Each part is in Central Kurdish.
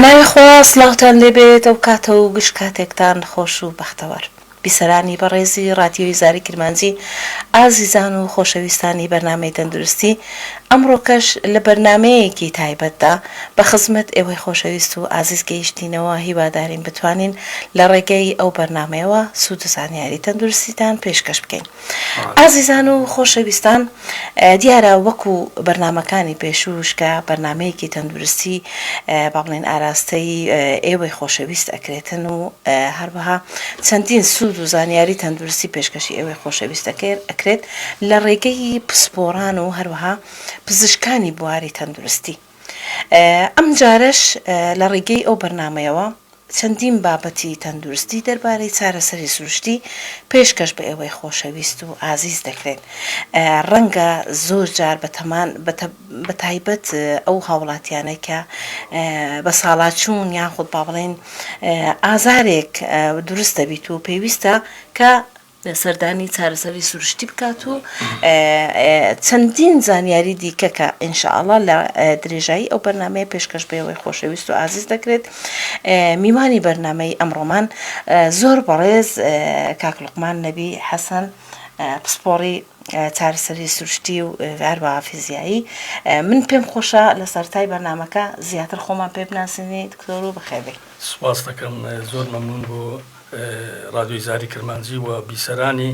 بەناوی خوا سڵاوتان لێبێت ئەو کاتە و گشت کاتێکتان خۆش و بەختەوەر بیسەرانی بەڕێزی ڕادیۆی زاری کرمانجی ئازیزان و خۆشەویستانی بەرنامەی تەندروستی ئەمڕۆکەش لە بەرنامەیەکی تایبەتدا بە خزمەت ئێوەی خۆشەویست و ئازیز گەیشتینەوە هیوادارین بتوانین لە ڕێگەی ئەو بەرنامەیەوە سوود و زانیاری تەندروستیتان پێشکەش بکەین. ئازیزان و خۆشەویستان، دیارە وەکو بەرنامەکانی پێشوش کە بەرنامەیەکی تەندروستی با بڵێن ئاراستەی ئێوەی خۆشەویست ئەکرێتن و هەروەها چەندین سوود و زانیاری تەندروستی پێشکەشی ئێوەی خۆشەویست ئەکرێت لە ڕێگەی پسپۆڕان و هەروەها پزیشکانی بواری تەندروستی. ئەم جارش لە ڕێگەی ئەو بەرنامەیەوە چەندین بابەتی تەندروستی دەربارەی چارەسەری سروشتی پێشکەش بە ئێوەی خۆشەویست و ئازیز دەکرێت. ڕەنگە زۆر جار بە تایبەت ئەو هاوڵاتیانە کە بە ساڵاچوون یاخود با بڵێن ئازارێک دروست دەبیت و پێویستە کە سەردانی چارەسەری سروشتی بکات و چەندین زانیاری دیکە کە ئینشاءالله لە درێژایی ئەو بەرنامەیە پێشکەش بە ئێوەی خۆشەویست و ئازیز دەکرێت. میوانی بەرنامەی ئەمڕۆمان زۆر بەڕێز کاک لوقمان نەبی حەسەن، پسپۆڕی چارەسەری سروشتی و هەروەها فیزیایی. من پێم خۆشە لە سەرەتای بەرنامەکە زیاتر خۆمان پێ بناسیێنی دکتۆر و بەخێربێ. سوپاس دەکەم، زۆر مەمنون بۆ رادیۆی زاری کرمانجی و بیسەرانی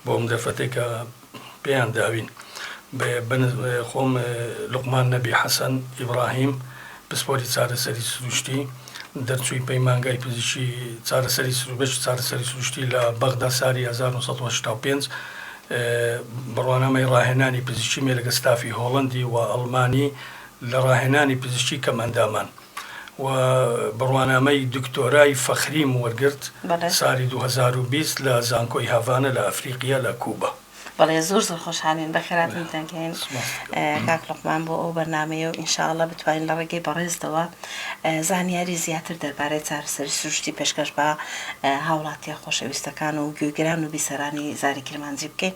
بۆ ئەم دەرفەتێک کە پێیان داوین. خۆم لوقمان نەبی حەسەن ئیبراهیم، پسپۆری چارەسەری سروشتی، دەرچووی پەیمانگای پزیشکی چارەسەری سروشتی لە بەغدا ساری 1985 بڕوانامەی ڕاهێنانی پزیشکی مێلەگە ستافی هۆڵەندی و ئەڵمانی لە ڕاهێنانی پزیشکی کەم ئەندامان و بڕوانامەی دکتۆرای فەخریم وەرگرت ساری 2020 لە زانکۆی هاڤانە لە ئەفریقیا لە کووبا. بەڵێ زۆر خۆشحالین بەخێراتن دەکەین کاک لوقمان بۆ ئەو بەرنامەیە و ئینشاءالله بتوانین لە ڕێگەی بەڕێزەوە زانیاری زیاتر دەربارەی چارەسەری سروشتی پێشکەش بە هاوڵاتیە خۆشەویستەکان و گوێگران و بیسەرانی زاری کرمانجی بکەین.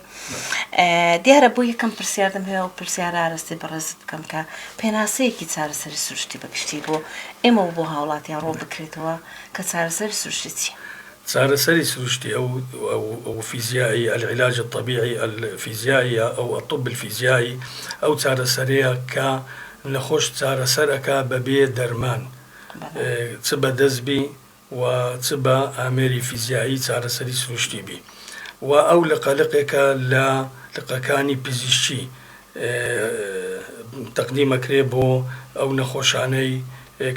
دیارە بۆ یەکەم پرسیاردەم هەیە و پرسیارە ئارەستی بەڕێزت بکەم کە پێناسەیەکی چارەسەری سروشتی بەگشتی بۆ ئێمە و بۆ هاوڵاتیان ڕۆ بکرێتەوە کە چارەسەری سروشتی چیە؟ چارەسەری سروشتی أو فيزيائي العلاج الطبيعي الفيزيائي أو الطب الفيزيائي أو چارەسەرەیە کە نەخۆش چارەسەرەکە بەبێ دەرمان چ بە دەستبی و چ بە ئامێری فیزیایی چارەسەری سروشتی بی و ئەو لقەلقێکە لە لقەکانی پزیشکی تەقدیمەکرێ بۆ ئەو نەخۆشانەی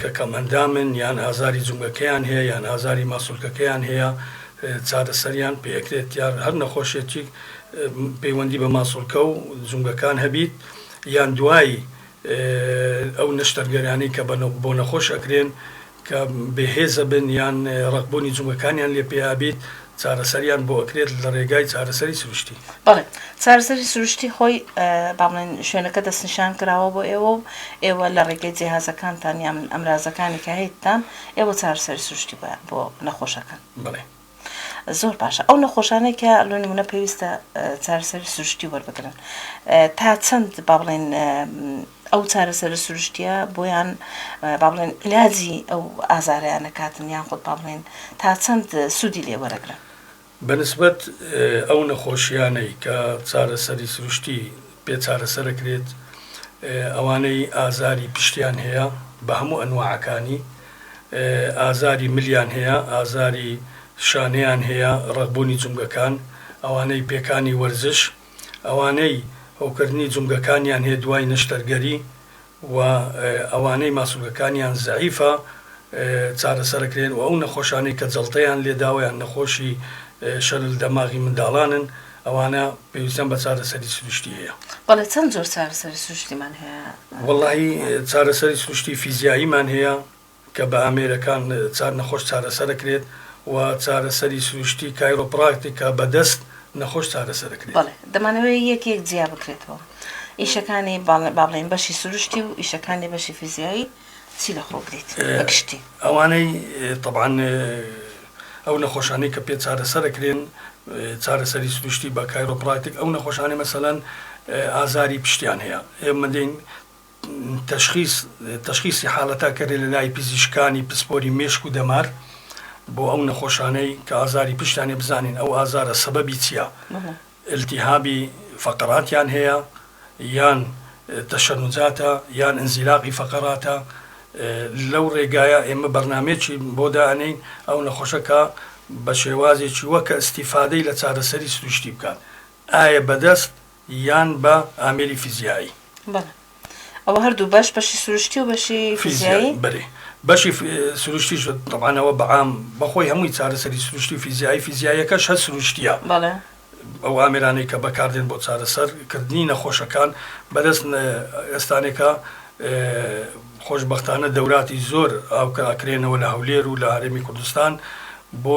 کە کەمەندامن یان ئازاری جومگەکەیان هەیە یان ئازاری ماسوولکەکەیان هەیە چارەسەریان پێکرێت یان هەر نەخۆشیێکی پەیوەندی بە ماسوولکە و جومگەکان هەبیت یان دوای ئەو نەشتەرگەرانی کە بۆ نەخۆش ئەکرێن کە بێهێزە بن یان ڕقبوونی جومگەکانیان لێ پێیابیت چارەسەریان بۆ ئەکرێت لە ڕێگای چارەسەری سروشتی. بەڵێ چارەسەری سروشتی خۆی با بڵێن شوێنەکە دەستنیشان کراوە بۆ ئێوە و ئێوە لە ڕێگەی جیهازەکانتان یان ئەمرازەکانی کە هەیەتان ئێوە چارەسەری سروشتی بۆ نەخۆشەکان. بڵێ زۆر باشە. ئەو نەخۆشانەی کە لۆ نمونە پێویستە چارەسەری سروشتی وەربگرن تا چەند با بڵێن ئەو چارەسەری سروشتیە بۆیان با بڵێن عیلاجی ئەو ئازارەیان نەکاتن یان خۆت با بڵێن تا چەند سوودی لێ وەرەگرن؟ بەنسبەت ئەو نەخۆشیانەی کە چارەسەری سروشتی پێ چارەسەرەکرێت ئەوانەی ئازاری پشتیان هەیە بە هەموو ئەنواعەکانی، ئازاری ملیان هەیە، ئازاری شانەیان هەیە، ڕقبوونی جومگەکان، ئەوانەی پێکانی وەرزش، ئەوانەی هەوکردنی جومگەکانیان هەیە دوای نەشتەرگەری و ئەوانەی ماسوولەکانیان زەعیفە چارەسەرەکرێن و ئەو نەخۆشانەی کە جەڵتەیان لێداوەیان نەخۆشی شەلل دەماغی منداڵانن ئەوانە پێویستیان بە چارەسەری سروشتی هەیە. بەڵێ چەند جۆر چارەسەری سروشتیمان هەیە؟ وەڵاهی چارەسەری سروشتی فیزیاییمان هەیە کە بە ئامێرەکان نەخۆش چارەسەرەکرێت و چارەسەری سروشتی کایرۆپراکتیکە بەدەست نەخۆش چارەسەرەکرێت. بەڵێ دەمانەوەی یەک جیا بکرێتەوە ئیشەکانی با بڵێن بەشی سروشتی و ئیشەکانی بەشی فیزیایی چی لە خۆ بگریت بەگشتی؟ ئەوانەی طبعاً ئەو نەخۆشانەی کە پێ چارەسەرەکرێن چارەسەری سروشتی بە کایرۆپراکتیک ئەو نەخۆشانەی مەسەلەن ئازاری پشتیان هەیە ئێمە دەین تشخیصی حالەتا کردێت لە لای پزیشکانی پسپۆری مێشک و دەمار بۆ ئەو نەخۆشانەی کە ئازاری پشتیانێ بزانین ئەو ئازارە سەبەبی چییە، التیهابی فەقەراتیان هەیە یان تەشەنوجاتە یان ئەنزیلاقی فەقەراتە. لەو ڕێگایە ئێمە بەرنامێکی بۆ دانین ئەو نەخۆشەکە بە شێوازێکی وەکە ئیستیفادەی لە چارەسەری سروشتی بکات، ئایا بەدەست یان بە ئامێری فیزیایی. ئەوە هەردوو بەشی سروشتی و بەشی فیزیایی بەێ بەشی سروشتی طبعاەوە بەعام بەخۆی هەمووی چارەسەری سروشتی و فیزیاییەکەش هە سروشتیە، ئەو ئامێرانەی کە بەکاردێن بۆ چارەسەرکردنی نەخۆشەکان بەدەست ئێستانێکە خۆشبەختانە دەوراتی زۆر ئاوکراکرێنەوە لە هەولێر و لە هەرێمی کوردستان بۆ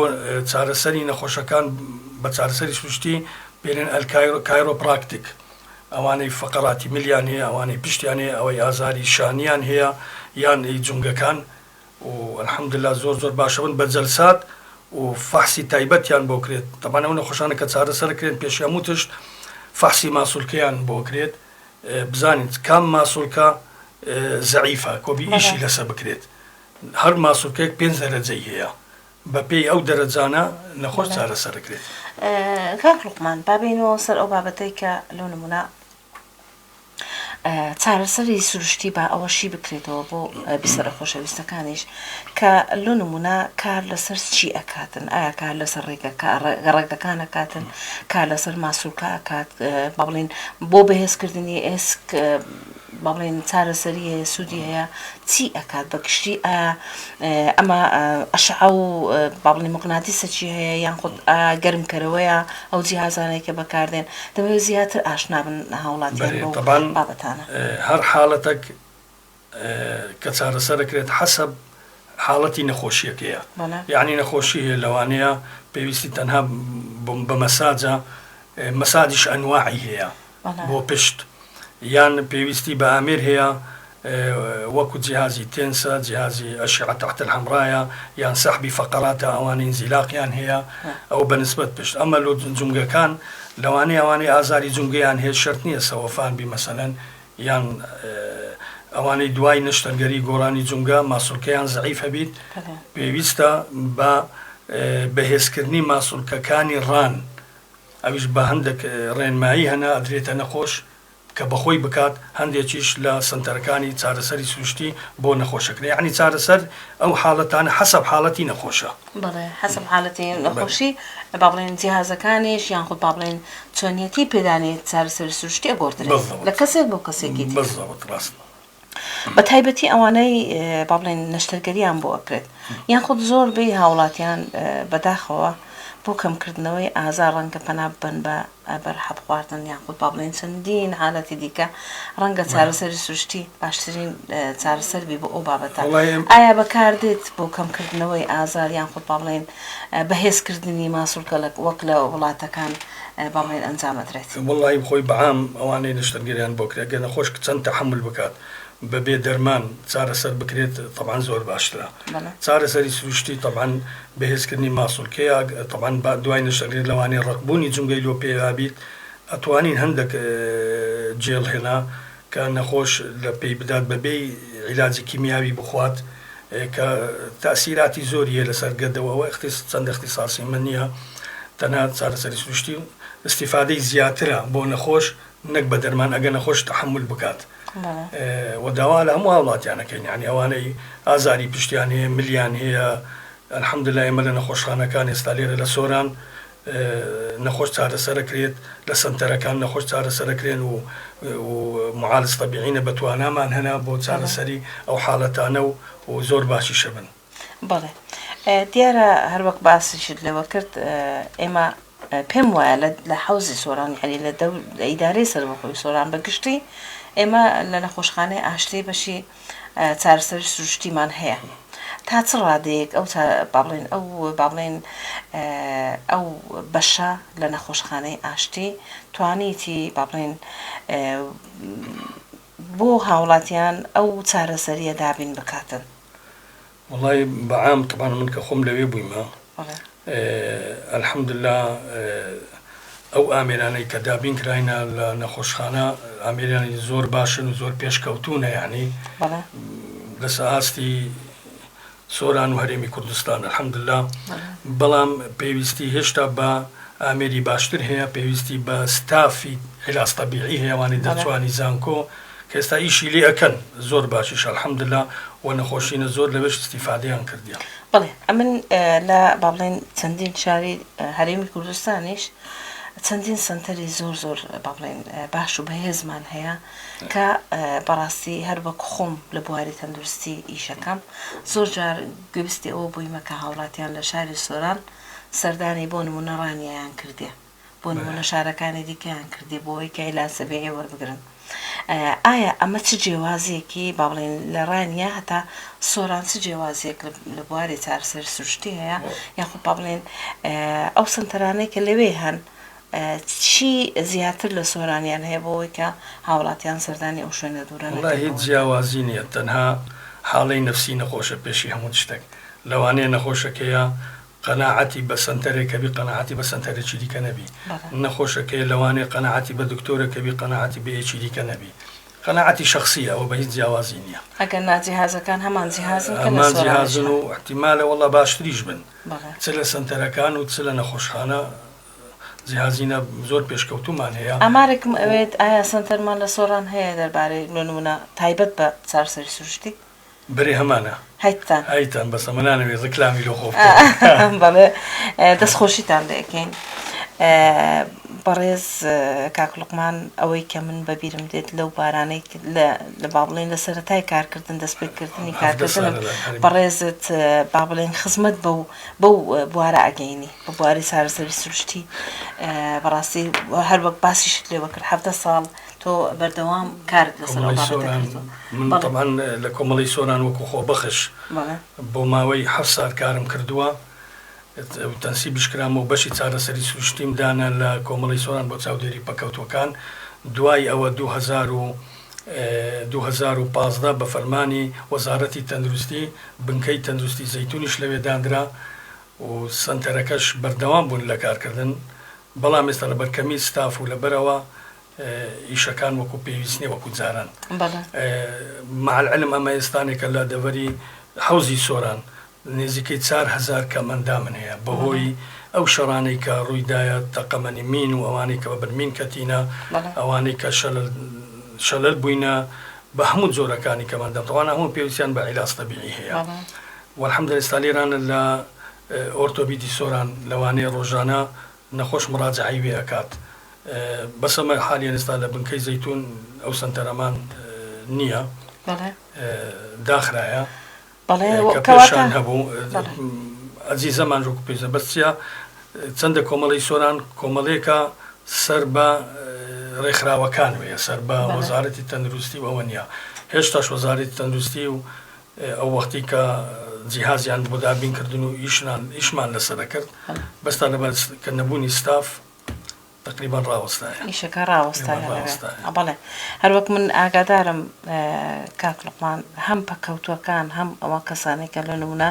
چارەسەری نەخۆشەکان بە چارەسەری سروشتی پێێن کایرۆپراکتیک، ئەوانەی فەقەراتی ملیان هەیە، ئەوانەی پشتیان هەیە، ئەوەی ئازاری شانیان هەیە یان جونگەکان و الحەمدلله زۆر باشە بن بە جەلسات و فەحسی تایبەتیان بۆ کرێت. تەمانە ئەو نەخۆشانە کە چارەسەرکرێن پێش هەموو تشت فەحسی ماسوولکەیان بۆ کرێت بزانین کام ماسوولکە زەعیفە کۆبی ئیشی لەسە بکرێت. هەر ماسوولکەیەک 5 دەرەجەی هەیە، بە پێی ئەو دەرەجانە نەخۆش چارەسەرکرێت. کاک لوقمان بابینەوە سەر ئەو بابەتەی کە لەو نمونە چارەسەری سروشتی بە ئەوەشی بکرێتەوە بۆ بیسەرە خۆشەویستەکانیش کە لەو نمونە کار لەسەر چی ئەکاتن؟ ئایا کار لەسەر ڕێگەکان ئەکاتن، کار لەسەر ماسوولکە ئەکات، با بڵێن بۆ بەهێزکردنی ئێسک با بڵێن چارەسەری هەیە سوودی هەیە چی ئەکات بەگشتی؟ ئەمە ئەشعە و با بڵێن مقناتیسە چی هەیە یان خۆت گەرمکەرەوەیە ئەو جیهازانەی کە بەکاردێن دەبێت زیاتر ئاشنا بن هاوڵاتیان بۆ بابەتانە. هەر حاڵەتێک کە چارەسەرەکرێت حەسەب حاڵەتی نەخۆشیەکەیە، یعنی نەخۆشی هەیە لەوانەیە پێویستی تەنها بە مەساجە، مەساجیش ئەنواعی هەیە بۆ پشت، یان پێویستی بە ئامێر هەیە وەکو جیهازی تێنسە، جیهازی ئەشعە تحت الحەمڕایە یان سەحبی فەقەراتە، ئەوانەی ئینزیلاقیان هەیە ئەو بەنسبەت پشت. ئەمە لۆ جونگەکان لەوانەیە ئەوانەی ئازاری جونگەیان هەیە شەرت نییە سەوەفان بی مەسەلەن یان ئەوانەی دوای نشتەرگەری گۆڕانی جونگە ماسوولکەیان زەعیف هەبیت پێویستە بە بەهێزکردنی ماسوولکەکانی ڕان، ئەویش بە هەندێک ڕێنمایی هەنا ئەدرێتە نەخۆش کە بەخۆی بکات، هەندێکیش لە سنتەرەکانی چارەسەری سروشتی بۆ نەخۆشەکرێ، یعنی چارەسەر ئەو حاڵەتانە حەسەب حاڵەتی نەخۆشە. بەڵێ حەسەب حاڵەتی نەخۆشی با بڵێن جیهازەکانیش یان خۆت با بڵێن چۆنیەتی پێدانێت چارەسەری سروشتی ئەگۆڕدرێت لە کەسێک بۆ کەسێکی تر. بە تایبەتی ئەوانەی با بڵێن نەشتەرگەریان بۆ ئەکرێت یان خۆت زۆر بێ هاوڵاتیان بەداخەوە بۆ کەمکردنەوەی ئازار ڕەنگە پەنا بن بە بەرحەب خواردن یان خۆت با بڵێن چەندین حالەتی دیکە ڕەنگە چارەسەری سروشتی باشترین چارەسەر بی بۆ ئەو بابەتە. ئایا بەکاردێت بۆ کەمکردنەوەی ئازار یان خۆت با بڵێن بەهێزکردنی ماسوولکە وەک لە وڵاتەکان با بڵێن ئەنجامەدرێت؟ وەڵڵی بخۆی بەعام ئەوانەی نەشتەرگەریان بۆ کرێت گە نەخۆش چەند تەحمل بکات بەبێ دەرمان چارەسەر بکرێت طبعاً زۆر باشترە. چارەسەری سروشتی طبعاً بەهێزکردنی ماسوولکەیە، طبعاً دوای نەشتەرگەری لەوانەیە ڕقبوونی جونگەی لۆ پێیابیت، ئەتوانین هەندێک جێڵ هێنا کە نەخۆش لە پێی بدات بەبێ عیلاجی کیمیاوی بخوات کە تاسیراتی زۆریە لەسەر گەردەوە چەند اختصاصی من نییە، تەنها چارەسەری سروشتی استیفادەی زیاترە بۆ نەخۆش نەک بە دەرمان ئەگە نەخۆش تەحمل بکات. وداوا لە هەموو وڵاتیانەکەین، یعنی ئەوانەی ئازاری پشتیان هەیە ملیان هەیە الحەمدلله ئێمە لە نەخۆشخانەکان ئێستا لێرە لە سۆران نەخۆش چارەسەرەکرێت، لە سنتەرەکان نەخۆش چارەسەرەکرێن و معالج طەبیعینە بەتوانامان هەنا بۆ چارەسەری ئەو حاڵەتانە و زۆر باشیشە بن. بەڵێ دیارە هەروەک باسیشت لەوە کرد، ئێمە پێم وایە لە حەوزی سۆران یعنی لە ئیدارەی سەربەخۆی سۆران بەگشتی ئێمە لە نەخۆشخانەی ئاشتی بەشی چارەسەری سروشتیمان هەیە. تا چ ڕادەیەک ئەو بابڵێن ئەو بابڵێن ئەو بەشە لە نەخۆشخانەی ئاشتی توانیتی بابڵێن بۆ هاوڵاتیان ئەو چارەسەریە دابین بکاتن؟ وڵی بەعام طبعاً من کە خۆم لەوێ بوویمە الحەمدلله ئەو ئامێرانەی کە دابین کراینە لە نەخۆشخانە ئامێرانی زۆر باشن و زۆر پێشکەوتونە، یعنی لەسە ئاستی سۆران و هەرێمی کوردستان الحەمدوللا. بەڵام پێویستی هێشتا بە ئامێری باشتر هەیە، پێویستی بە ستافی عیلاج طەبیعی هەیەوانی دەرچوانی زانکۆ کە ئێستا ئیشی لێ ئەکەن زۆر باشیش الحەمدوللا، و نەخۆشینە زۆر لەوێش استیفادەیان کردیان. بەڵێ ئەمن لە با بڵێن چەندین شاری هەرێمی کوردستانیش چەندین سنتەری زۆر زۆر با بڵێن باش و بەهێزمان هەیە کە بەڕاستی هەر وەک خۆم لە بواری تەندروستی ئیشەکەم زۆر جار گوێبستی ئەوە بوویمە کە هاوڵاتیان لە شاری سۆران سەردانی بۆ نمونە ڕانیایان کردێ، بۆ نمونە شارەکانی دیکەیان کردی بۆ ئەوەی کە عیلاج سەبیعی وەربگرن. ئایا ئەمە چ جێوازیەکی با بڵێن لە ڕانیە هەتا سۆران چ جێوازیەک لە بواری چارەسەری سروشتی هەیە، یاخود با بڵێن ئەو سنتەرانەی کە لەوێ هەن چی زیاتر لە سۆرانیان هەیە بۆ ئەوەی کە هاوڵاتیان سەردانی ئەو شوێنە دوورە وڵا هیچ جیاوازی نییە، تەنها حاڵەی نەفسی نەخۆشە پێشی هەموو شتێک. لەوانەیە نەخۆشەکەیە قەناعەتی بە سەنتەرێکە بی، قەناعەتی بە سەنتەرێکی دیکە نەبی. نەخۆشەکەی لەوانەیە قەناعەتی بە دکتۆرەکە بی، قەناعەتی بە یەکی دیکە نەبی. قەناعەتی شخصیە، ئەوە بە هیچ جیاوازی نییە. ئەگەر ناجیهازەکان هەمان جیهازن هەمان جیهازن و احتیمالە وەڵا باشتریش بن، چ لە سەنتەرەکان و چ لە نەخۆشخانە جیهازینە زۆر پێشکەوتومان هەیە. ئامارێکم ئەوێت ئایا سنتەرمان لە سۆران هەیە دەربارەی نمونە تایبەت بە چارەسەری سروشتی؟ برێ هەمانە هەیتان بەسە منانەوێ ڕکلامی لۆ خۆ بەڵێ دەستخۆشیتان لەکەین. بەڕێز کاک لوقمان ئەوەی کە من بەبیرم دێت لەو بارانەی لە با بڵێن لە سەرەتای کارکردن دەستپێکردنی کارکردنم بەڕێزت با بڵێن خزمەت بەو بوارە ئەگەینی بە بواری چارەسەری سروشتی. بەڕاستی هەر وەک باسیشت لێوە کرد 17 ساڵ تۆ بەردەوام کارت لەسەر من طبعا لە کۆمەڵی سۆران وەکو خۆبەخش بۆ ماوەی 7 سال کارم کردووە، تەنسیبش کرام و بەشی چارەسەری سروشتیم دانا لە کۆمەڵی سۆران بۆ چاودێری پەکەوتوەکان. دوای ئەوە 2015 بە فەرمانی وەزارەتی تەندروستی بنکەی تەندروستی زەیتونیش لەوێ دانرا و سنتەرەکەش بەردەوام بوون لە کارکردن. بەڵام ئێستا لە بەرکەمی ستاف و لەبەرەوە ئیشەکان وەکو پێویستنی وەکو جاران. مع العلم ئەمە ئێستانێکە لە دەڤەری حەوزی سۆران نزیکەی 4,000 کەمەندا من هەیە بەهۆی ئەو شەڕانەی کە ڕوویدایە تەقەمەنی مین و ئەوانەی کە بە برمین کەتینە، ئەوانەی کە شەلل بووینە بە هەموو جۆرەکانی کەمەندە، تەوانە هەموو پێویستیان بە عیلاج طەبیعی هەیە. والحەمدولillah ئێستا لێرانە لە ئۆرتۆبیدی سۆران لەوانەیە ڕۆژانە نەخۆش مراجعەی وێ ئەکات. بەس ئەمە حالیان ئێستا لە بنکەی زەیتون ئەو سەنتەرەمان نییە، داخرایە کە پێشان هەبوو. ئەزیزەمان ژۆک پێزە بەسچە چەندە کۆمەڵی سۆران کۆمەڵێکە سەر بە ڕێکخراوەکان وەیە، سەر بە وەزارەتی تەندروستی و ئەوە نییە. هێشتاش وەزارەتی تەندروستی و ئەو وەختی کە جیهازیان بۆ دابینکردن و ئیشمان لەسەر کرد، بەستا لەبەر کە نەبوونی ستاف تقریبا ڕاوەستایە، ئیشەکە ڕاوەستایە. بەڵێ هەروەک من ئاگادارم کاک لوقمان هەم پەکەوتوەکان هەم ئەوە کەسانێکە لە نمونە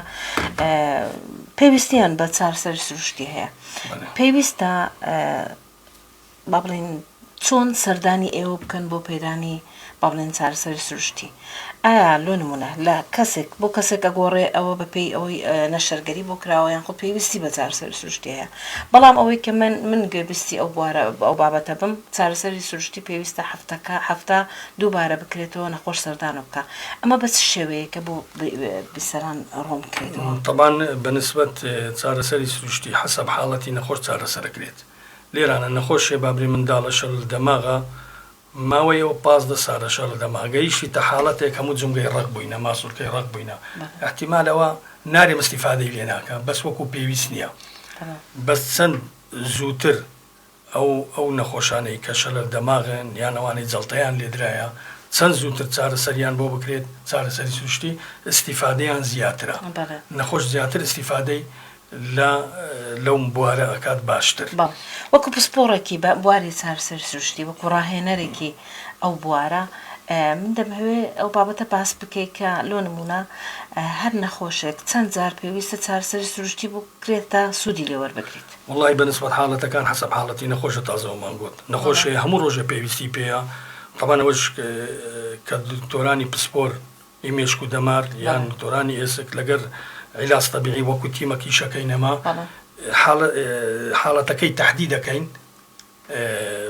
پێویستیان بە چارەسەری سروشتی هەیە، پێویستە با بڵێن چۆن سەردانی ئێوە بکەن بۆ پەیدانی با بڵێن چارەسەری سروشتی. ئایا لۆ نمونە لە کەسێک بۆ کەسێک ئەگۆڕێ ئەوە بەپێی ئەوەی نەشەرگەری بۆ کراوە یان خۆ پێویستی بە چارەسەری سروشتی هەیە، بەڵام ئەوەی کە من گوێبستی ئەو بابەتە بم چارەسەری سروشتی پێویستە هەفتە دووبارە بکرێتەوە نەخۆش سەردان بکە. ئەمە بە چ شێوەیەکە بۆ بیسەران ڕۆم بکرێتەوە؟ طبعا بەنسبەت چارەسەری سروشتی حەسەب حاڵەتی نەخۆش چارەسەرەکرێت. لێرانە نەخۆشیە بابری منداڵە شەل دەماغە ماوەیەوە 15 ساڵە شەڵ دەماگەیشی تە حاڵەتێک هەموو جمگەی ڕق بووینە، ماسوورکەی ڕق بووینە، احتیمالەوە نارێ مستیفادەی لێ ناکە، بەس وەکو پێویست نییە. بەس چەند زووتر ئەو نەخۆشانەی کە شەلە دەماغن یان ئەوانەی جەڵتەیان لێدرایە چەند زووتر چارەسەریان بۆ بکرێت چارەسەری سروشتی استیفادەیان زیاترە، نەخۆش زیاتر استیفادەی لەو بوارە ئەکات باشتر. وەکو پسپۆڕێکی بواری چارەسەری سروشتی وەکو ڕاهێنەرێکی ئەو بوارە من دەمەوێت ئەو بابەتە باس بکەیت کە لۆ نمونە هەر نەخۆشێک چەند جار پێویستە چارەسەری سروشتی بکرێت تا سوودی لێ وەربگریت. والله بنسبة حالتەکان حسب حاڵەتی نەخۆشە تازەوەمان گوت نەخۆشی هەموو ڕۆژە پێویستی پێەیە طبعا ئەوەش کە دکتۆرانی پسپۆر ئیمێشک و دەمار یان دکتۆرانی ئێسک لەگەر عیلاج طەبیعی وەکو تیمەکی شەکەی نەما حاڵەتەکەی تەحدید دەکەین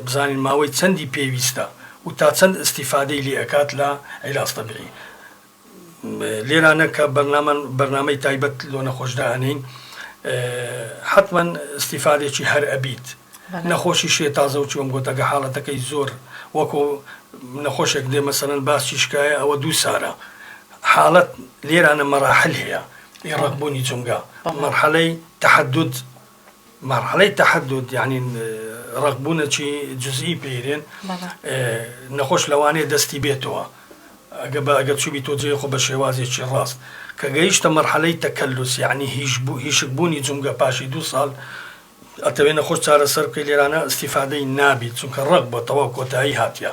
بزانین ماوەی چەندی پێویستە و تا چەند استیفادەی لێ ئەکات لە عیلاج طەبیعی. لێرانە کە بەرنامەی تایبەت لۆ نەخۆشدانین حتما استیفادێکی هەر ئەبیت نەخۆشی شێ تازە و چوەم گوتەگە حاڵەتەکەی زۆر وەکو نەخۆشێک دێ مەسەرەن باسی شکایە ئەوە 2 سارە حاڵەت لێرانە مەراحل هەیە ڕقبوونی جونگا مرحلەی تەحەدود یعنی ڕقبوونەکی جزئی پێرێن نەخۆش لەوانەیە دەستی بێتەوە ئەگە چوبی تۆجێ خۆ بە شێوازێکی ڕاست کە گەیشتە مەرحەلەی تەکەلوس یعنی هیشکبوونی جونگە پاشی 2 ساڵ ئەتەوێت نەخۆش چارەسەر بکەی لێرانە استیفادەی نابیت چونکە ڕق بۆ تەواو کۆتایی هاتیە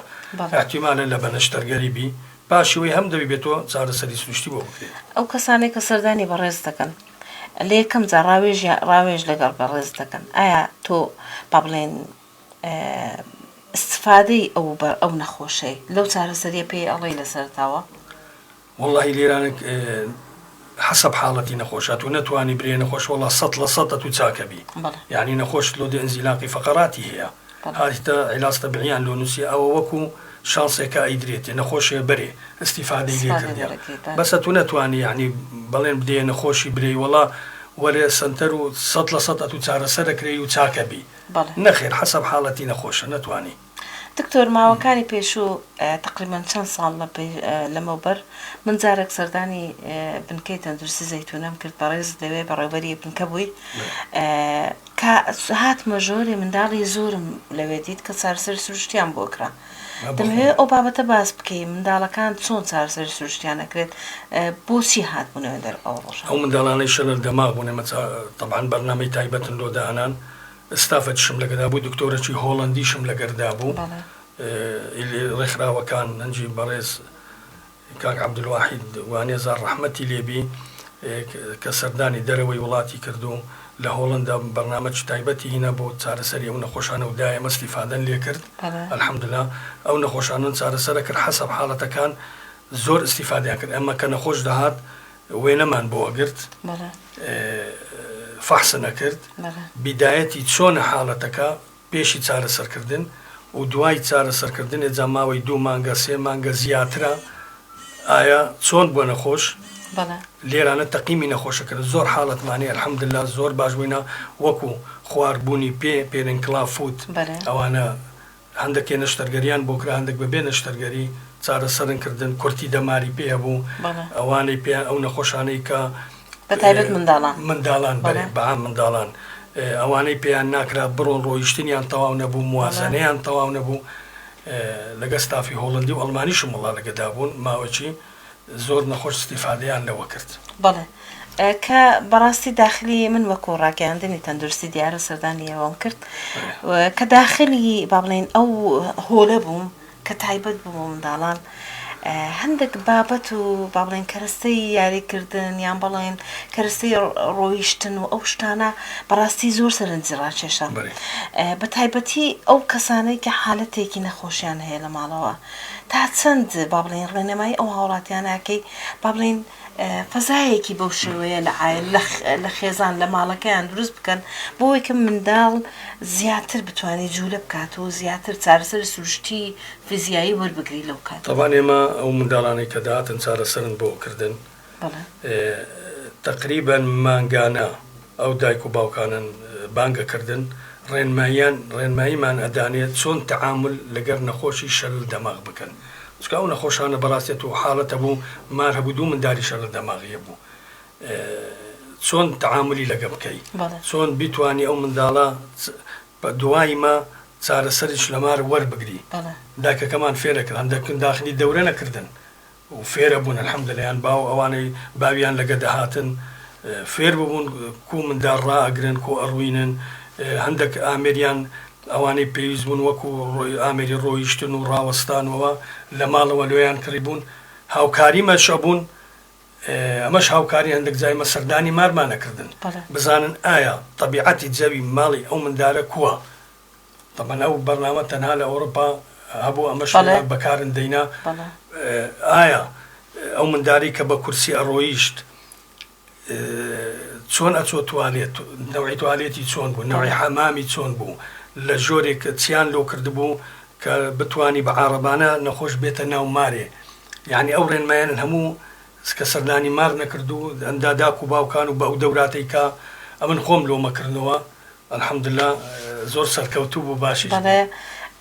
احتیمالە لە بەنەشتەرگەری بی پاشیەوەی هەم دەبی بێتەوە چارەسەری سروشتی بۆ بکرێت. ئەو کەسانێک کە سەردانی بەڕێز دەکەن لە یەکەم جار ڕاوێژ لەگەڵ بەڕێز دەکەن ئایا تۆ با بڵێن استفادەی ئەو نەخۆشەی لەو چارەسەریە پێی ئەڵێ لەسەرتاوە؟ والله لێرانە حسب حاڵەتی نەخۆشات و نەتوانی برێ نەخۆش وڵا 100% تو چاکەبی یعنی نەخۆش لۆ دێ ئەنزیلاقی فەقەراتی هەیە هاتیتە عیلاج طەبیعیان لۆ نووسی ئەوە وەکو شانسێکە ئەیدرێتێ نەخۆشێ بەرێ استیفادەی لێ کردیان بەسە تو نەتوانی یعنی بەڵێن بدێ نەخۆشی برێ وڵا وەرێ سنتەر و 100% تو چارەسەرەکرێ و چاکەبی نەخێر حسب حاڵەتی نەخۆشە نەتوانی. دکتۆر ماوەکانی پێشوو تقریبان چەند ساڵ لەمەوبەر من جارێک سەردانی بنکەی تەندروستی زەیتونەم کرد بەڕێز لەوێ بەڕێوەری بنکە بووی هاتمە ژۆرێ منداڵی زۆرم لەوێ دیت کە چارەسەری سروشتیان بۆ کرا دەمەوێت ئەو بابەتە باس بکەین منداڵەکان چۆن چارەسەری سروشتیان نەکرێت بۆچی هاتبوونەوە دەر ئەو ڕۆژ ئەو منداڵانەی شەلەر دەماغ بوونێمە طبعا بەرنامەی تایبەتن لۆ داهەنان استافەتشم لەگەدا بوو دکتۆرەکی هۆڵندیشم لەگەردا بوو ڕێکخراوەکان نەنجی بەڕێز کاک عەبدولواحید وانێزار ڕەحمەتی لێبی کە سەردانی دەرەوەی وڵاتی کردو لە هۆڵندا بەرنامەی تایبەتی هینە بۆ چارەسەری ئەو نەخۆشانە و دایە مەستیفادەن لێ کرد الحەمدوللا ئەو نەخۆشانن چارەسەرە کرد حەسەب حاڵەتەکان زۆر استیفادیان کرد ئەمە کە نەخۆش دەهات وێنەمان بۆ ئەگرت فەحسە نەکرد بیدایەتی چۆنە حاڵەتەکە پێشی چارەسەرکردن و دوای چارەسەرکردن ئێجا ماوەی 2 مانگە 3 مانگە زیاترە ئایا چۆن بۆ نەخۆش لێرانە تەقیمی نەخۆشەکرد زۆر حاڵەتمانی الحەمدلله زۆر باش بووینە وەکو خواردبوونی پێرنکلا فوت ئەوانە هەندێک نەشتەرگەریان بۆ کرا هەندێک بەبێ نەشتەرگەری چارەسەرکردن کورتی دەماری پێ بوو ئەوانەی پێ ئەو نەخۆشانەی کە بەتایبەت منداڵان بەعام منداڵان ئەوانەی پێیان ناکرا بڕۆن ڕۆیشتنیان تەواو نەبوو موازنەیان تەواو نەبوو لەگە ستافی هۆڵندی و ئەڵمانیشم وڵا لەگەدا بوون ماوەچی زۆر نەخۆش استیفادەیان لەوە کرد. بەڵێ کە بەڕاستی داخلی من وەکو ڕاگەاندنی تەندروستی دیارە سەردانی ئەوەم کرد کە داخلی با بڵێن ئەو هۆلە بووم کە تایبەت بوو منداڵان هەندێک بابەت و با بڵێن کەرەستەی یاریکردن یان بڵێن کەرەستەی ڕۆیشتن و ئەو شتانە بەڕاستی زۆر سەرنجی ڕاکێشە بە تایبەتی ئەو کەسانەی کە حالەتێکی نەخۆشیان هەیە لە ماڵەوە تا چەند با بڵێن ڕێنەمای ئەو هاوڵاتیانەکەی با بڵێن فەزایەکی بەو شێوەیە لە خێزان لە ماڵەکەیان دروست بکەن بۆی کە منداڵ زیاتر بتوانێت جوولە بکات و زیاتر چارەسەری سروشتی فیزیایی وەربگری لەو کات. طبعا ئێمە ئەو منداڵانەی کە داهاتن چارەسەرن بۆ کردن تقریبا مانگانە ئەو دایک و باوکانن بانگەکردن ڕێنماییمان ئەدانێت چۆن تەعامل لەگەر نەخۆشی شەلل دەماغ بکەن چکە ئەو نەخۆشانە بەڕاستێت و حاڵەتە بوو مار هەبوو 2 منداری شەلل دەماغیە بوو چۆن تەعاملی لەگە بکەی چۆن بیتوانی ئەو منداڵە دوای مە چارەسەریش لە مار وەربگری داکەکەمان فێرەکرد هەندێکن داخلی دەورە نەکردن و فێرە بوون الحەمدلله یان باو ئەوانەی باویان لەگە دەهاتن فێر ببوون کو منداڵ ڕائەگرن کۆ ئەڕوینن هەندێک ئامێریان ئەوانەی پێویست بوون وەکو ئامێری ڕۆیشتن و ڕاوەستانەوە لە ماڵەوە لێیان کڕیبوون هاوکاریمەش بوون ئەمەش هاوکاری هەندێک جایمە سەردانی مارمانەکردن بزانن ئایا طبیعەتی جەوی ماڵی ئەو مندارە کووە طبعا ئەو بەرنامە تەنها لە ئەوروپا هەبوو ئەمەش بەکارن دەینا ئایا ئەو منداری کە بە کورسی ئەڕۆیشت چۆن ئەچۆ توالێت نەوعی توالێتی چۆن بوو نەوعی حەمامی چۆن بوو لە ژۆرێک چیان لۆ کردبوو کە بتوانی بە عارەبانە نەخۆش بێتە ناو مارێ یعنی ئەو ڕێنمایان هەموو کە سەردانی مار نەکردو ئەنداداک و باوکان و بە ئەو دەوراتەی کا ئەمن خۆم لۆمەکردنەوە الحەمدلله زۆر سەرکەوتوو بوو باشی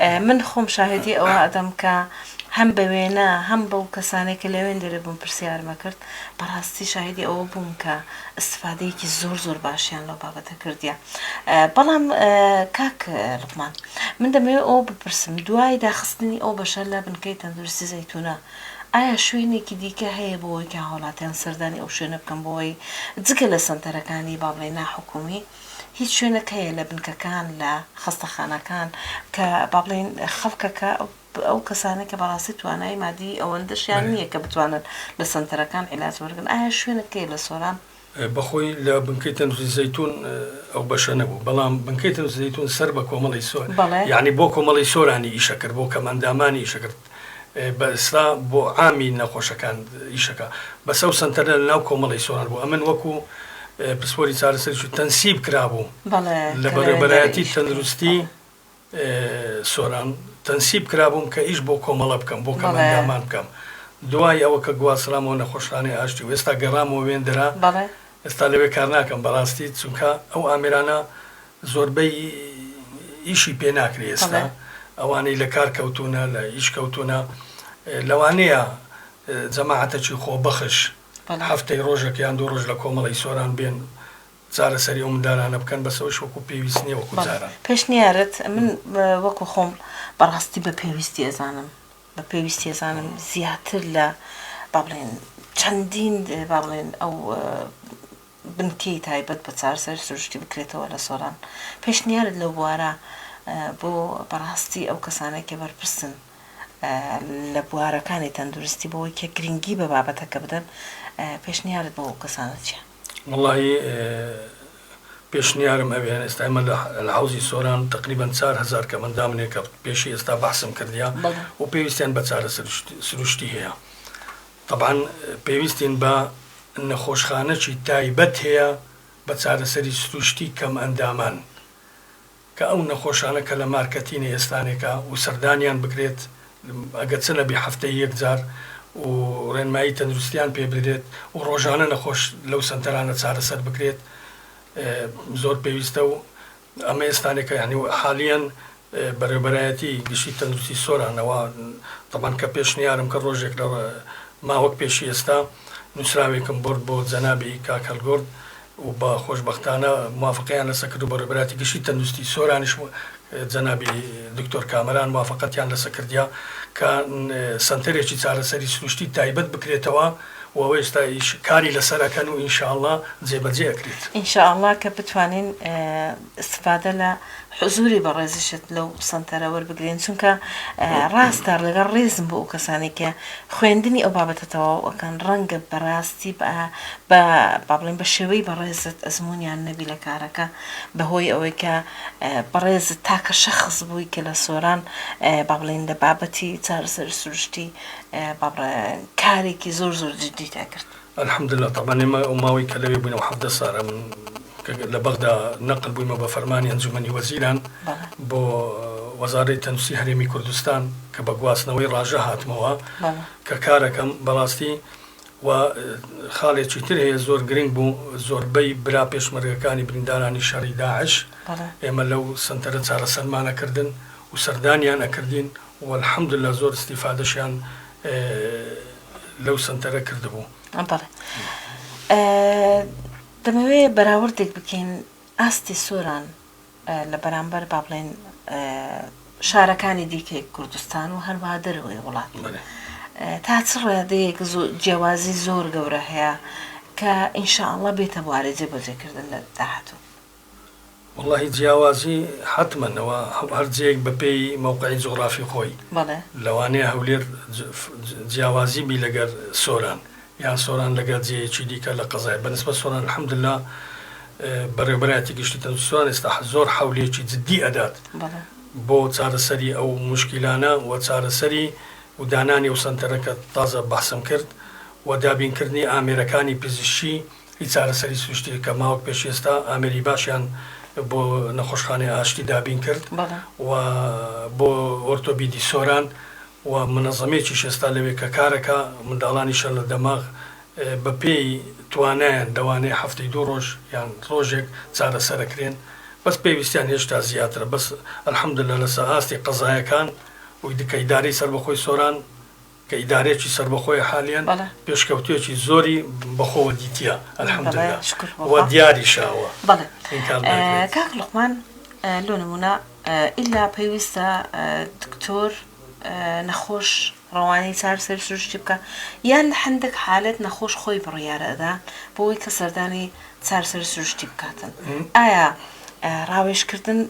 من خۆم شاهدی ئەوە ئەدەم کە هەم بە وێنە هەم بەو کەسانێک کە لەوێن دەرێ بووم پرسیارمە کرد بەڕاستی شاهدی ئەوە بووم کە ئستفادەیەکی زۆر باشیان لەو بابەتە کردیە بەڵام کاک لوقمان من دەمەوێت ئەوە بپرسم دوای داخستنی ئەو بەشە لە بنکەی تەندروستی زەیتونە ئایا شوێنێکی دیکە هەیە بۆەوەی کە هاوڵاتیان سەردانی ئەو شوێنە بکەم بۆەوەی جگە لە سنتەرەکانی با بڵێ ناحکومی هیچ شوێنێک هەیە لە بنکەکان لە خەستەخانەکان کە با بڵێن خەڵکەکە ئەو کەسانێک کە بەڕاستی توانای مادی ئەوەندەشیان نییە کە بتوانن لە سنتەرەکان عیلاج وەرگن ئایا شوێنێک هەیە لە سۆران بەخۆی لە بنکەی تەندروستی زەیتون ئەو بەشە نەبوو بەڵام بنکەی تەندروستی زەیتون سەر بە کۆمەڵی سۆر یعنی بۆ کۆمەڵی سۆرانی ئیشە کرد بۆ کەمەندامانی ئیشە کرد بەستا بۆ عامی نەخۆشەکان ئیشەکە بەسە و سنتەرە لەناو کۆمەڵی سۆران بوو ئەمن وەکو پرسپۆری چارەسەریش تەنسیب کرابوو لە بەرەبەرایەتی تەندروستی سۆران تەنسیب کرابووم کە ئیش بۆ کۆمەڵە بکەم بۆ کەمەندامان بکەم دوای ئەوە کە گواسرامەوە نەخۆشخانەی ئاشتی و ئێستا گەڕامەوە وێندرا ئێستا لەوێ کار ناکەم بەڕاستی چونکە ئەو ئامێرانە زۆربەی ئیشی پێ ناکرێ ئێستا ئەوانەی لە کار کەوتونە لە ئیش کەوتونە لەوانەیە جەماعەتێکی خۆبەخش هەفتەی ڕۆژێک یان دوو ڕۆژ لە کۆمەڵی سۆران بێن چارەسەری ئەو مندارانە بکەن بەسەوەش وەکو پێویست نییە وەکو جاران پێشنیارت من وەکو خۆم بەڕاستی بە پێویستی ئەزانم بە پێویستی ئەزانم زیاتر لە با بڵێن چەندین با بڵێن ئەو بنکەی تایبەت بە چارەسەری سروشتی بکرێتەوە لە سۆران پێشنیارت لەو بوارە بۆ بەڕاستی ئەو کەسانێک کە بەرپرسن لە بوارەکانی تەندروستی بۆەوەی کە گرنگی بە بابەتەکە بدەن پێشنیارت بۆ ئەو کەسانە چیە واللهی پێشنیارم ئەوێن ئێستا ئێمە لە حوزی سۆران تقریبا 4,000 کەمەندامنێک کە پێشی ئێستا بەحسم کردیا و پێویستیان بە چارە سروشتی هەیە طبعا پێویستین بە نەخۆشخانەی تایبەت هەیە بە چارەسەری سروشتی کەم ئەندامان کە ئەو نەخۆشانە کە لە مارکەتینە ئێستانێکە و سەردانیان بکرێت ئەگەر چنە بێ هەفتەی یەک جار و ڕێنمایی تەندروستیان پێ بدرێت و ڕۆژانە نەخۆش لەو سنتەرانە چارەسەر بکرێت زۆر پێویستە و ئەمە ئێستانێکە یعنی حالیان بەرەبەرایەتی گشتی تەندروستی سۆرانەوە طبعا کە پێشنیارم کە ڕۆژێک لە ماوەک پێشی ئێستا نووسراوێکم برد بۆ جەنابی کاک هەڵگۆرد و بە خۆشبەختانە موافقەیان لەسەر کرد و بەرەبەرایەتی گشتی تەندروستی سۆرانیش جەنابی دکتۆر کامەران موافقەتیان لەسەر کردیا کە سنتەرێکی چارەسەری سروشتی تایبەت بکرێتەوە و ئەوە ئێستا کاری لەسەرەکەن و ئینشاءالله جێبەجێ ئەکرێت ئینشاءالله کە بتوانین استفادە لە حزوری بەڕێزیشت لەو سنتەرە وەربگرین چونکە ڕاستە لەگەڵ ڕێزم بۆ ئەو کەسانی کە خوێندنی ئەو بابەتە تەواوەکەن ڕەنگە بەڕاستی با بڵێن بە شێوەی بەڕێزت ئەزممویان نەبی لە کارەکە بەهۆی ئەوەی کە بەڕێزت تاکە شەخص بووی کە لە سۆران با بڵێن لە بابەتی چارەسەری سروشتی کارێکی زۆر جدی تا کرد الحمدلله طبعا ئێمە ئەو ماوەی کە لەوێ بووینەوە 17 ساڵە من لە بەغدا نەقل بوویمە بە فەرمانی ئەنجومەنی وەزیران بۆ وەزارەی تەندروستی هەرێمی کوردستان کە بە گواستنەوەی ڕاژە هاتمەوە کە کارەکەم بەڕاستی و خاڵێکی تر هەیە زۆر گرنگ بوو زۆربەی برا پێشمەرگەکانی بریندارانی شەڕی داعش ئێمە لەو سنتەرە چارەسەرمانەکردن و سەردانیان ئەکردین و الحەمدلله زۆر استیفادەشیان لەو سنتەرە کردبوو دەمەوێت بەراوردێک بکەین ئاستی سۆران لە بەرامبەر با بڵێن شارەکانی دیکەی کوردستان و هەروەها دەرەوەی وڵات تا چ ڕێدەیەک جیاوازی زۆر گەورە هەیە کە ئینشاءالله بێتە بوارە جێبەجێکردن لە داهاتوو والله جیاوازی حتمەنەوە هەرجەیەک بەپێی مووقعی جغرافی خۆی لەوانەیە هەولێر جیاوازی بی لەگەر سۆران یان سۆران لەگەر جێیەکی دیکە لە قەزای بەنسبەت سۆران الحەمدلله بەڕێوەبەرایەتی گشتی سۆران ئێستا زۆر حەولێکی جددی ئەدات بۆ چارەسەری ئەو مشکلانە و چارەسەری و دانانی و سنتەرەکە تازە بەحسم کرد و دابینکردنی ئامێرەکانی پزیشکی هیچ چارەسەری سوشتی کە ماوەک پێش ئێستا ئامێری باشیان بۆ نەخۆشخانەی ئاشتی دابین کرد و بۆ ئۆرتۆبیدی سۆران و منەظەمێکی شێستا لەوێ کە کارەکە منداڵانی شەر لە دەماغ بە پێی توانایان دەوانەیە هەفتەی 2 ڕۆژ یان ڕۆژێک چارەسەرەکرێن بەس پێویستیان هێشتا زیاترە بەس ئەلحەمدولله لەسەر ئاستی قەزایەکان و دیکە ئیدارەی سەربەخۆی سۆران کە ئیدارێکی سەربەخۆی حالیان پێشکەوتوێکی زۆری بەخۆوە دیتیە ئەلحەمدولله و دیاری شاوە. کاک لوقمان لۆ نمونە ئیلا پێویستە دکتۆر نەخۆش ڕەوانەی چارەسەری سروشتی بکە یان لە هەندێک حالەت نەخۆش خۆی بڕیارەدا بۆ ئەوەی کە سەردانی چارەسەری سروشتی بکاتن ئایا ڕاوێژکردن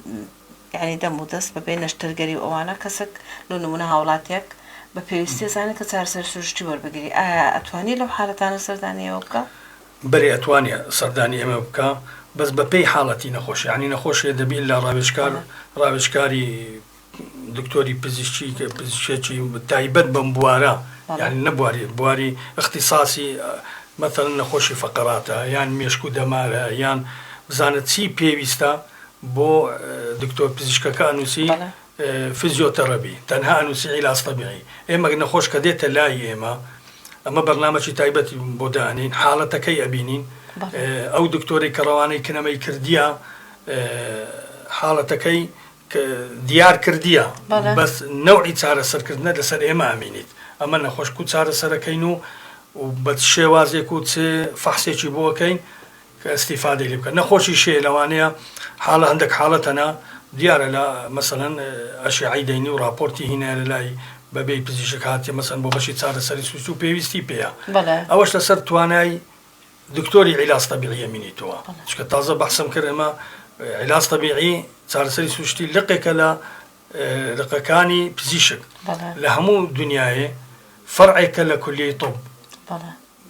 یعنی دەم و دەست بەبێ نەشتەرگەری و ئەوانە کەسێک لۆ نمونە هاوڵاتێک بە پێویستی زانێت کە چارەسەری سروشتی وەربگری ئایا ئەتوانی لەو حالەتانە سەردانیەوە بکە؟ بەرێ ئەتوانێ سەردانی ئێمە بکە بەس بە پێی حاڵەتی نەخۆشی ینی نەخۆشیە دەبێت لە ڕاوێژکاری دکتۆری پزیشکی تایبەت بەم بوارە یعنی نەبواری بواری اختصاصی مثلا نەخۆشی فەقەراتە یان مێشک و دەمارە یان بزانێت چی پێویستە بۆ دکتۆر پزیشکەکە ئەنووسی فیزیۆتەرەپی تەنها ئەنووسی عیلاج طەبیعی ئێمە نەخۆش کە دێتە لای ئێمە ئەمە بەرنامەی تایبەتی بۆ دانین حاڵەتەکەی ئەبینین ئەو دکتۆری کە ڕەوانەی کنەمەی کردیە حاڵەتەکەی دیار کردیە بەس نەوعی چارەسەرکردنە لەسەر ئێمە ئەمینیت ئەمە نەخۆشک و چارەسەرەکەین و بە شێوازێک و چ فەحسێکی بۆکەین کە ئەستیفادەی لێ بکەن نەخۆشی شێ لەوانەیە حاڵە هەندێک حاڵەتەنە دیارە لە مەسەلەن ئەشعەی دەینی و راپۆرتی هینە لە لای بەبێی پزیشک هاتیە مەسەن بۆ بەشی چارەسەری سوست و پێویستی پێیە ئەوەش لەسەر توانای دکتۆری عیلاج طەبیعی ئەمینیتەوە چکە تازە بەحسم کرد ئێمە عیلاج طەبیعی چارەسەری سوشتی لقێکە لە لقەکانی پزیشک لە هەموو دنیاێ فەرعێکە لە کولیەی طب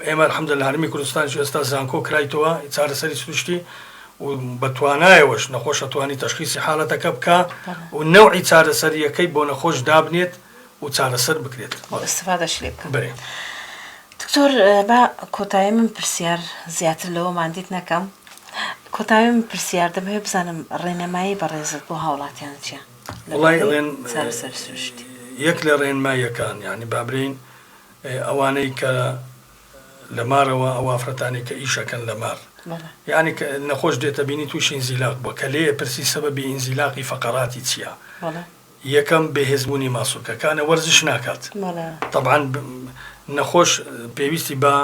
ئێمە الحەمدولله هەرمی کوردستانیش ئێستا زانکۆ کرایتەوە چارەسەری سوشتی و بە توانایەوەش نەخۆشە توانی تەشخیصی حاڵەتەکە بکە و نەوعی چارەسەریەکەی بۆ نەخۆش دابنێت و چارەسەر بکرێت ئستیفادەش لێ بکەن. دکتۆر بە کۆتایی من پرسیار زیاتر لەوە ماندیت نەکەم کۆتایی من پرسیار دەبێت بزانم ڕێنەمایی بەڕێزت بۆ هاوڵاتیان چیە؟ چارەسەری سروشتی یەک لە ڕێنماییەکان یعنی بابرین ئەوانەی کە لە مارەوە ئەو ئافرەتانی کە ئیشەکەن لە مار یعنی نەخۆش دێتە بینی تووشی ئینزیلاق بووە کە لێ پرسی سەبەبی ئینزیلاقی فەقەراتی چییە؟ یەکەم بێهێزبوونی ماسوولکەکانە وەرزش ناکات طبعاً نەخۆش پێویستی بە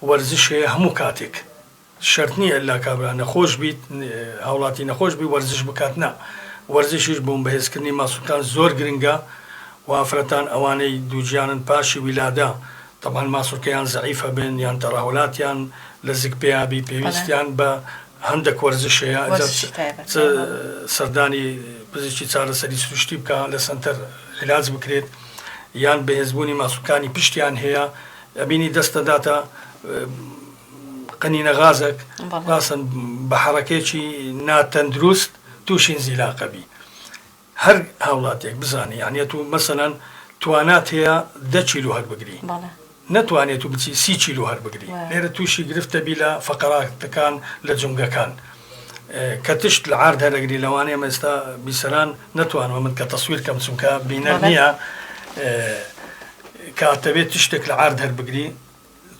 وەرزش هەیە هەموو کاتێک شەرت نییە لا کابرا نەخۆش بیت هاوڵاتی نەخۆش بی وەرزش بکات نا وەرزشیش بووم بەهێزکردنی ماسوولکان زۆر گرنگە و ئافرەتان ئەوانەی دووجیانن پاشی ویلادا طبعاً ماسوولکەیان زەعیفە بن یان تەڕاهوڵاتیان لە زیک پێیابی پێویستیان بە هەندێک وەرزش هەیە سەردانی پزیشکی چارەسەری سروشتی بکە لە سنتەر عیلاج بکرێت یان بەهێزبوونی ماسوولکانی پشتیان هەیە ئەبینی دەستەداتە قەنینە غازێک ڕاستن بە حەرەکێکی ناتەندروست تووشی ئینزیلاقە بی هەر هاوڵاتێک بزانێ یانێت و مەسەلەن توانات هەیە 10 کیلو هەربگری نەتوانێت و بچی 30 کیلو هەربگری لێرە تووشی گرفتە بی لە فەقەراتەکان لە جونگەکان کە تشت لە عارد هەرەگری لەوانەیە ئێستا بیسەران نەتوانەوە من کە تەسویر کەم چونکە بینەر نییە کاتەبێت تشتێک لە عارد هەربگری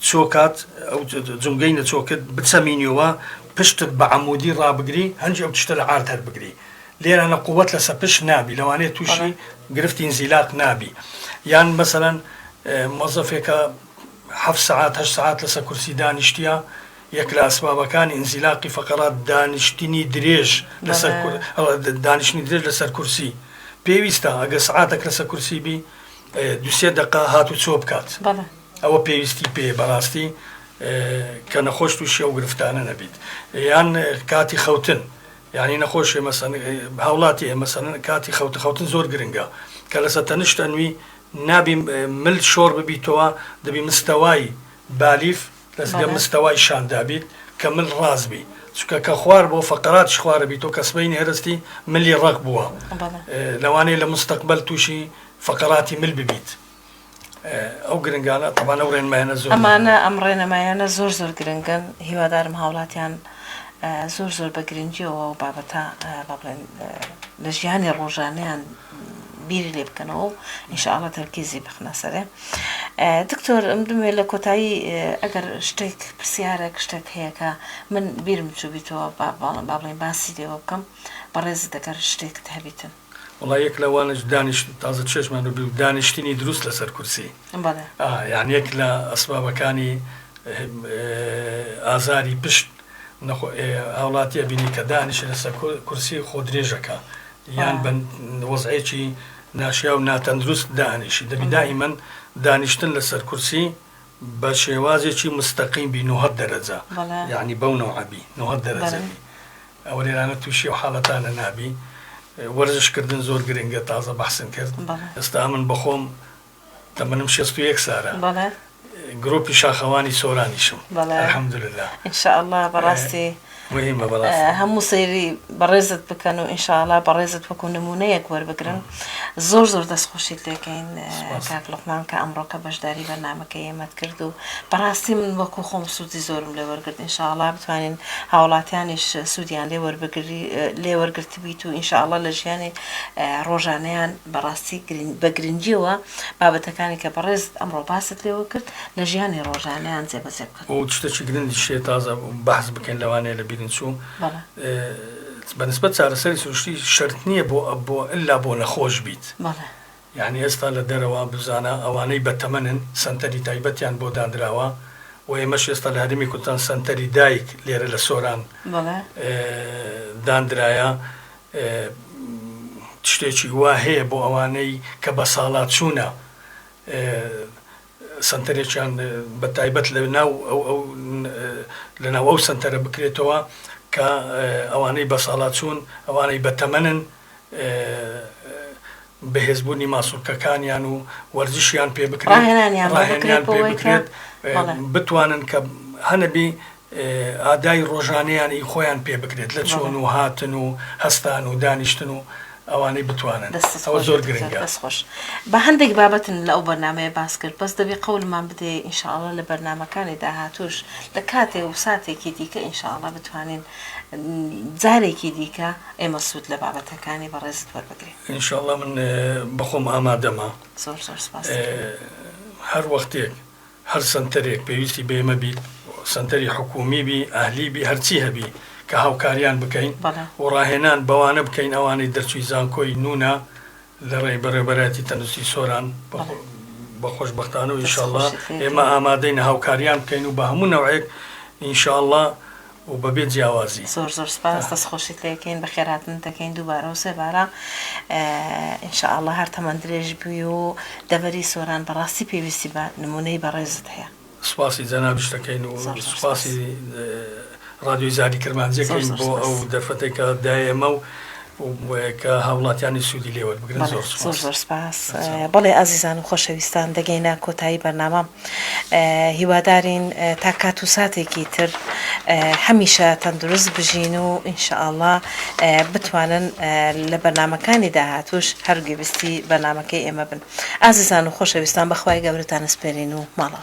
چۆکات ئەو جونگەی نەچۆکت بچەمینیەوە پشتت بە عەمودی ڕابگری هەنجی ئەو تشتە لە عارد هەربگری لێرە نەقووەت لەسەر پشت نابی لەوانەیە تووشی گرفتی ئینزیلاق نابی یان مەسەلەن مۆزەفێکە 7 ساعات 8 ساعات لەسەر کورسی دانیشتیە یەک لە ئەسبابەکانی ئینزیلاقی فەقەرات دانیشتنی درێژ دانیشتنی درێژ لەسەر کورسی پێویستە ئەگە سعاتێک لەسەر کورسی بی 2-3 دقە هات و چۆ بکات ئەوە پێویستی پێ بەڕاستی کە نەخۆش تووشی ئەو گرفتانە نەبیت یان کاتی خەوتن يعني نخوش مثلا هاولاتي مثلا كاتي خوتن زور جرينجا كلا ستنشت أنوي نابي مل شور ببيتوا دبي مستواي باليف لازم مستواي شان دابيت كمل رازبي شكا كخوار بو فقرات شخوار بيتو كسبيني هرستي ملي رغبوا لواني لمستقبل توشي فقراتي مل ببيت او جرينجانا طبعا اورين ما ينزل اما امرنا ما ينزل زور جرينجان هو دار مهاولاتيان زور بگرنجی و بابتا بابلن لجیانی روزانیان بیری لب کنو ان شاء الله ترکیزی بخنا سره دکتور مدمه لکوتایی اگر شتک پرسیارک شتک هیکا من بیرم شو بیتو بابلن باسی دیو کم برز دکر شتک تهبیتن والله يك لو انا دانش تازه تشش ما نبي دانشتني دروس لسر كرسي بله يعني يك لا اسباب كاني ازاري بشت نخو اولاتي بيني كدانش لسه كرسي خودريجكا يعني بن وضعيتي ناشيا وناتندرس دانش دائما دانشتن لسه كرسي بشوازي شي مستقيم بنوع الدرجه يعني بونو عبي نوع الدرجه اولي انا توشي حالتان نابي ورزش كردن زور جرينجا تازه بحسن كرد استامن بخوم تمن مشي يك ساره جروبي شاخواني سوراني شو الحمد لله ان شاء الله براستي مهمة براستي هم سيري برزت بكانوا ان شاء الله برزت بكون نمونه يكبر بكرن زور دس خوشيت لكن كاك لقمان كامرك باش داري برنامج كيمات كردو براستي من وكو خمسودي زور لورقد ان شاء الله بتوانين هاولاتيانش سوديان لور بكري لور قرتبيتو ان شاء الله لجياني روجانيان براستي بجرينجيوا بابا كاني كبرزت امرو باست لوكرت لجياني روجانيان زي بزبك وتشتكي جرين الشيء تازه بحث بكين لواني لبيرنسو بالنسبة على سلسلة شيء شرطني بو إلا بو نخوش بيت يعني استال الدروا بزانا أواني بتمنن سنتري تايبت يعني بو داندراوا ويمشي استال هدمي كنتان سنتري دايك لير لسوران داندرايا تشتكي واهي بو أواني كبصالات شونا سنتري كان بتايبت لناو أو لناو سنتر بكريتوا كأواني بصالاتون أواني بتمنن بهزبوني ماسور كان يعني ورزشيان بي بكريت راهنان بي بكريت بتوانن هنبي أداي روجانيان إخوان بي بكريت لتشونو هاتنو هستانو دانشتنو أواني بتوانا أو زور جرينجا بس خوش بهندك بابتن لأو برنامج باسكت بس ده بقول ما بدي إن شاء الله لبرنامج كان ده هاتوش لكاتي وساتي كديك إن شاء الله بتوانين زاري كديك إما صوت لبابتها كاني برزت وربكري إن شاء الله من بخوم آمادما زور سباس هر وقتك هر سنتريك بيوسي بيما بي سنتري حكومي بي أهلي بي هرتيها بي كهاوكاريان بكين وراهنان بوانا بكين اواني درسوي زانكوي نونا لري بربراتي تنسي سوران بخوش بختانو ان شاء الله اما امادين هاوكاريان بكين وبهمو نوعيك ان شاء الله وببيت جوازي زور سباس تسخوشت لكن بخيرات انت كين دوباره وسبارة ان شاء الله هر تمن دريج بيو دبري سوران براسي بي بي سي نموني برزتها سپاسی جنابشتکین و سپاسی رادیو زاری کرمانزی کین بو او درفته که دائما و که هاولاتیانی سودی لیول بگرن زور سپاس بله عزیزان و خوشویستان دگینا کوتاهی برنامه هیوادارین تا کاتو ساعتی کی تر همیشه تندرست بجین و ان شاء الله بتوانن لبرنامه کانی دهاتوش هرگی بستی برنامه کی اما بن عزیزان و خوشویستان بخوای گورتان اسپرین و مالا